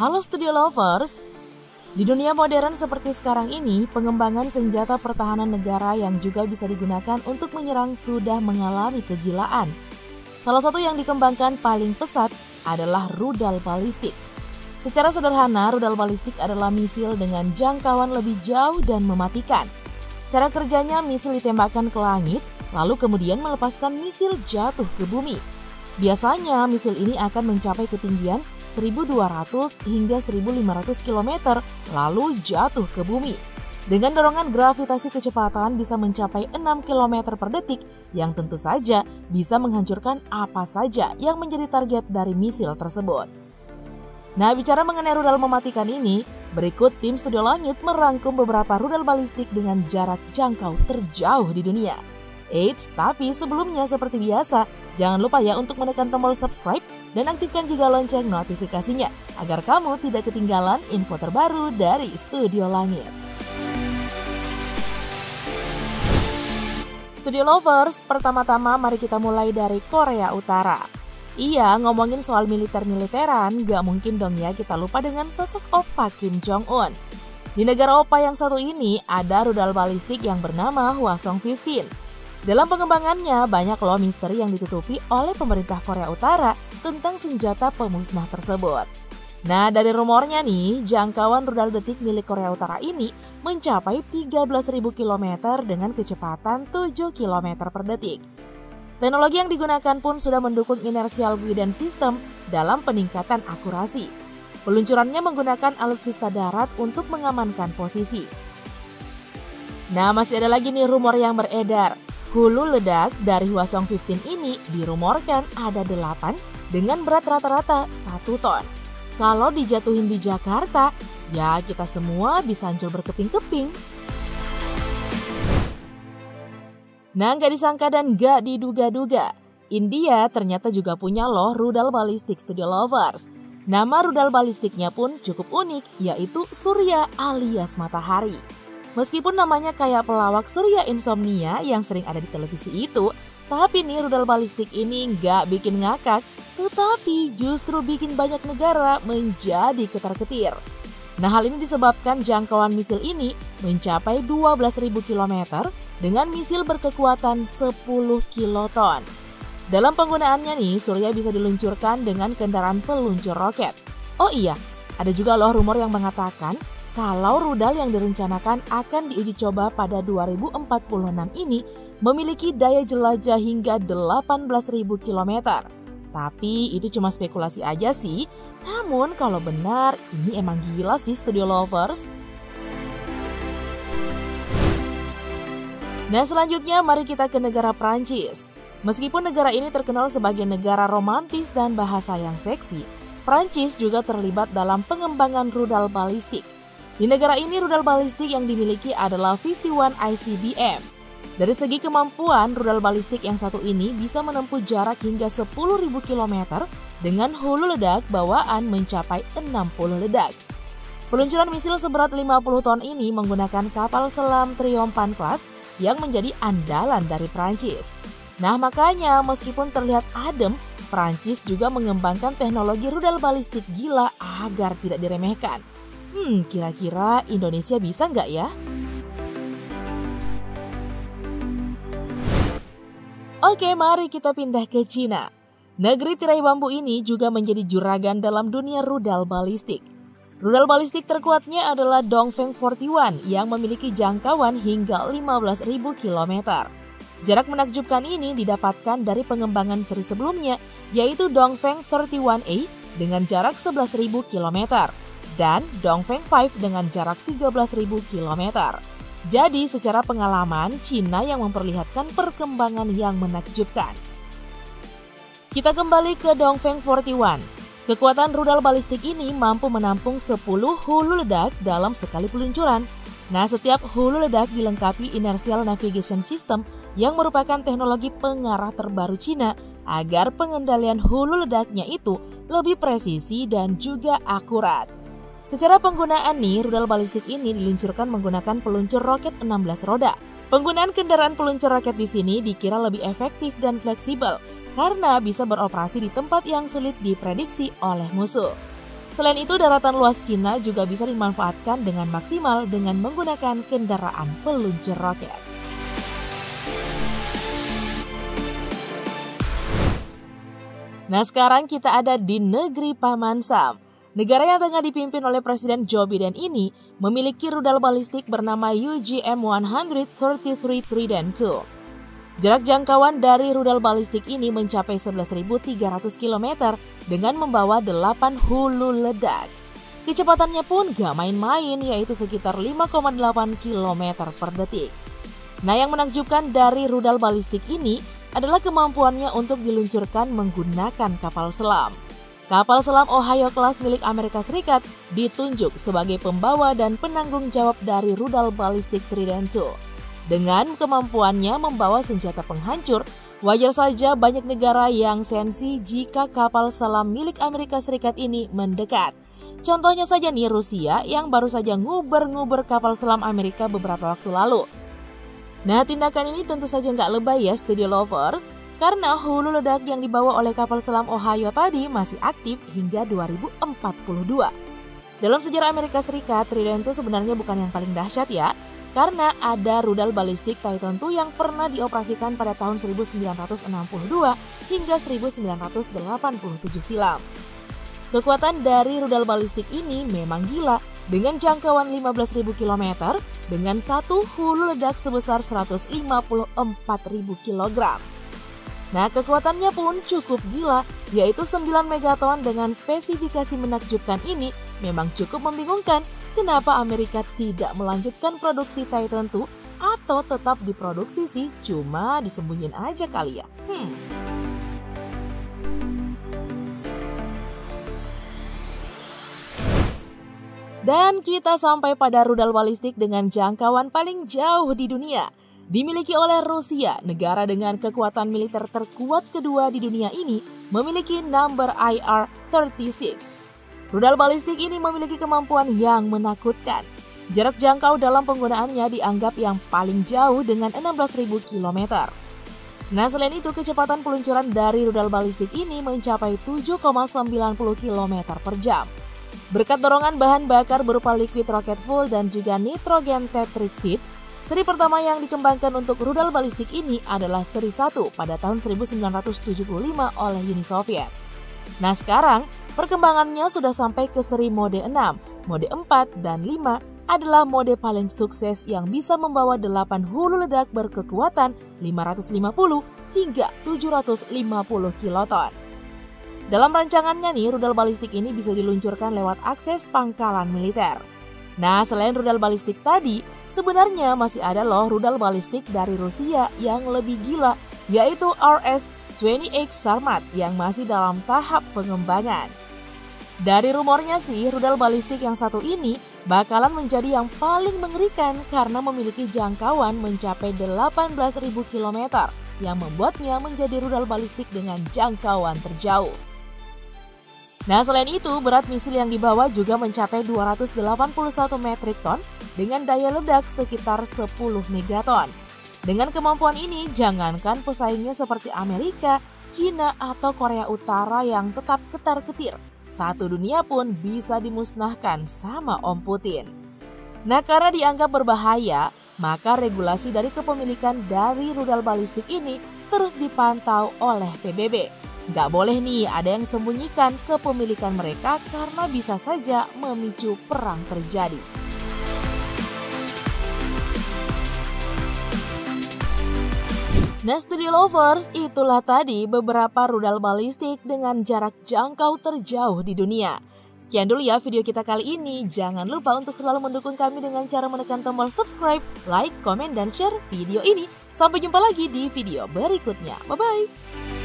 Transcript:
Halo Studio Lovers, di dunia modern seperti sekarang ini, pengembangan senjata pertahanan negara yang juga bisa digunakan untuk menyerang sudah mengalami kegilaan. Salah satu yang dikembangkan paling pesat adalah rudal balistik. Secara sederhana, rudal balistik adalah misil dengan jangkauan lebih jauh dan mematikan. Cara kerjanya, misil ditembakkan ke langit, lalu kemudian melepaskan misil jatuh ke bumi. Biasanya misil ini akan mencapai ketinggian 1.200 hingga 1.500 km lalu jatuh ke bumi. Dengan dorongan gravitasi kecepatan bisa mencapai 6 km per detik yang tentu saja bisa menghancurkan apa saja yang menjadi target dari misil tersebut. Nah, bicara mengenai rudal mematikan ini, berikut tim Studio Langit merangkum beberapa rudal balistik dengan jarak jangkau terjauh di dunia. Eits, tapi sebelumnya seperti biasa, jangan lupa ya untuk menekan tombol subscribe dan aktifkan juga lonceng notifikasinya agar kamu tidak ketinggalan info terbaru dari Studio Langit. Studio Lovers, pertama-tama mari kita mulai dari Korea Utara. Iya, ngomongin soal militer-militeran, gak mungkin dong ya kita lupa dengan sosok Oppa Kim Jong-un. Di negara Oppa yang satu ini ada rudal balistik yang bernama Hwasong-15. Dalam pengembangannya, banyak loh misteri yang ditutupi oleh pemerintah Korea Utara tentang senjata pemusnah tersebut. Nah, dari rumornya nih, jangkauan rudal detik milik Korea Utara ini mencapai 13.000 km dengan kecepatan 7 km per detik. Teknologi yang digunakan pun sudah mendukung inertial guidance system dalam peningkatan akurasi. Peluncurannya menggunakan alutsista darat untuk mengamankan posisi. Nah, masih ada lagi nih rumor yang beredar. Hulu ledak dari Hwasong-15 ini dirumorkan ada 8 dengan berat rata-rata 1 ton. Kalau dijatuhin di Jakarta, ya kita semua bisa hancur berkeping-keping. Nah, gak disangka dan gak diduga-duga, India ternyata juga punya loh rudal balistik Studio Lovers. Nama rudal balistiknya pun cukup unik, yaitu Surya alias matahari. Meskipun namanya kayak pelawak Surya Insomnia yang sering ada di televisi itu, tapi nih rudal balistik ini nggak bikin ngakak, tetapi justru bikin banyak negara menjadi ketar-ketir. Nah, hal ini disebabkan jangkauan misil ini mencapai 12.000 km dengan misil berkekuatan 10 kiloton. Dalam penggunaannya nih, Surya bisa diluncurkan dengan kendaraan peluncur roket. Oh iya, ada juga loh rumor yang mengatakan kalau rudal yang direncanakan akan diuji coba pada 2046 ini memiliki daya jelajah hingga 18.000 km. Tapi itu cuma spekulasi aja sih. Namun kalau benar, ini emang gila sih Studio Lovers. Nah, selanjutnya mari kita ke negara Prancis. Meskipun negara ini terkenal sebagai negara romantis dan bahasa yang seksi, Prancis juga terlibat dalam pengembangan rudal balistik. Di negara ini rudal balistik yang dimiliki adalah 51 ICBM. Dari segi kemampuan, rudal balistik yang satu ini bisa menempuh jarak hingga 10.000 km dengan hulu ledak bawaan mencapai 60 ledak. Peluncuran misil seberat 50 ton ini menggunakan kapal selam Triomphant Class yang menjadi andalan dari Prancis. Nah, makanya meskipun terlihat adem, Prancis juga mengembangkan teknologi rudal balistik gila agar tidak diremehkan. Kira-kira Indonesia bisa nggak ya? Oke, mari kita pindah ke Cina. Negeri tirai bambu ini juga menjadi juragan dalam dunia rudal balistik. Rudal balistik terkuatnya adalah Dongfeng 41 yang memiliki jangkauan hingga 15.000 km. Jarak menakjubkan ini didapatkan dari pengembangan seri sebelumnya, yaitu Dongfeng 31A dengan jarak 11.000 km. Dan Dongfeng 5 dengan jarak 13.000 km. Jadi secara pengalaman, Cina yang memperlihatkan perkembangan yang menakjubkan. Kita kembali ke Dongfeng 41. Kekuatan rudal balistik ini mampu menampung 10 hulu ledak dalam sekali peluncuran. Nah, setiap hulu ledak dilengkapi inertial navigation system yang merupakan teknologi pengarah terbaru Cina agar pengendalian hulu ledaknya itu lebih presisi dan juga akurat. Secara penggunaan nih, rudal balistik ini diluncurkan menggunakan peluncur roket 16 roda. Penggunaan kendaraan peluncur roket di sini dikira lebih efektif dan fleksibel karena bisa beroperasi di tempat yang sulit diprediksi oleh musuh. Selain itu, daratan luas Cina juga bisa dimanfaatkan dengan maksimal dengan menggunakan kendaraan peluncur roket. Nah, sekarang kita ada di negeri Paman Sam. Negara yang tengah dipimpin oleh Presiden Joe Biden ini memiliki rudal balistik bernama UGM-133 Trident II. Jarak jangkauan dari rudal balistik ini mencapai 11.300 km dengan membawa 8 hulu ledak. Kecepatannya pun gak main-main, yaitu sekitar 5,8 km per detik. Nah, yang menakjubkan dari rudal balistik ini adalah kemampuannya untuk diluncurkan menggunakan kapal selam. Kapal selam Ohio Class milik Amerika Serikat ditunjuk sebagai pembawa dan penanggung jawab dari rudal balistik Trident II. Dengan kemampuannya membawa senjata penghancur, wajar saja banyak negara yang sensi jika kapal selam milik Amerika Serikat ini mendekat. Contohnya saja nih Rusia yang baru saja nguber-nguber kapal selam Amerika beberapa waktu lalu. Nah, tindakan ini tentu saja nggak lebay ya Studio Lovers, karena hulu ledak yang dibawa oleh kapal selam Ohio tadi masih aktif hingga 2042. Dalam sejarah Amerika Serikat, Trident II sebenarnya bukan yang paling dahsyat ya, karena ada rudal balistik Titan II yang pernah dioperasikan pada tahun 1962 hingga 1987 silam. Kekuatan dari rudal balistik ini memang gila, dengan jangkauan 15.000 km dengan satu hulu ledak sebesar 154.000 kg. Nah, kekuatannya pun cukup gila, yaitu 9 megaton. Dengan spesifikasi menakjubkan ini memang cukup membingungkan kenapa Amerika tidak melanjutkan produksi Titan II atau tetap diproduksi sih, cuma disembunyiin aja kali ya. Dan kita sampai pada rudal balistik dengan jangkauan paling jauh di dunia. Dimiliki oleh Rusia, negara dengan kekuatan militer terkuat kedua di dunia ini, memiliki number IR-36. Rudal balistik ini memiliki kemampuan yang menakutkan. Jarak jangkau dalam penggunaannya dianggap yang paling jauh dengan 16.000 km. Nah, selain itu kecepatan peluncuran dari rudal balistik ini mencapai 7,90 km per jam. Berkat dorongan bahan bakar berupa liquid rocket fuel dan juga nitrogen tetrixide, seri pertama yang dikembangkan untuk rudal balistik ini adalah seri 1 pada tahun 1975 oleh Uni Soviet. Nah, sekarang perkembangannya sudah sampai ke seri mode 6, mode 4, dan 5 adalah mode paling sukses yang bisa membawa 8 hulu ledak berkekuatan 550 hingga 750 kiloton. Dalam rancangannya nih, rudal balistik ini bisa diluncurkan lewat akses pangkalan militer. Nah, selain rudal balistik tadi, sebenarnya masih ada loh rudal balistik dari Rusia yang lebih gila, yaitu RS-28 Sarmat yang masih dalam tahap pengembangan. Dari rumornya sih, rudal balistik yang satu ini bakalan menjadi yang paling mengerikan karena memiliki jangkauan mencapai 18.000 km yang membuatnya menjadi rudal balistik dengan jangkauan terjauh. Nah, selain itu, berat misil yang dibawa juga mencapai 281 metrik ton dengan daya ledak sekitar 10 megaton. Dengan kemampuan ini, jangankan pesaingnya seperti Amerika, Cina, atau Korea Utara yang tetap ketar-ketir, satu dunia pun bisa dimusnahkan sama Om Putin. Nah, karena dianggap berbahaya, maka regulasi dari kepemilikan dari rudal balistik ini terus dipantau oleh PBB. Gak boleh nih ada yang sembunyikan kepemilikan mereka karena bisa saja memicu perang terjadi. Nah, Studio Lovers, itulah tadi beberapa rudal balistik dengan jarak jangkau terjauh di dunia. Sekian dulu ya video kita kali ini. Jangan lupa untuk selalu mendukung kami dengan cara menekan tombol subscribe, like, komen, dan share video ini. Sampai jumpa lagi di video berikutnya. Bye-bye!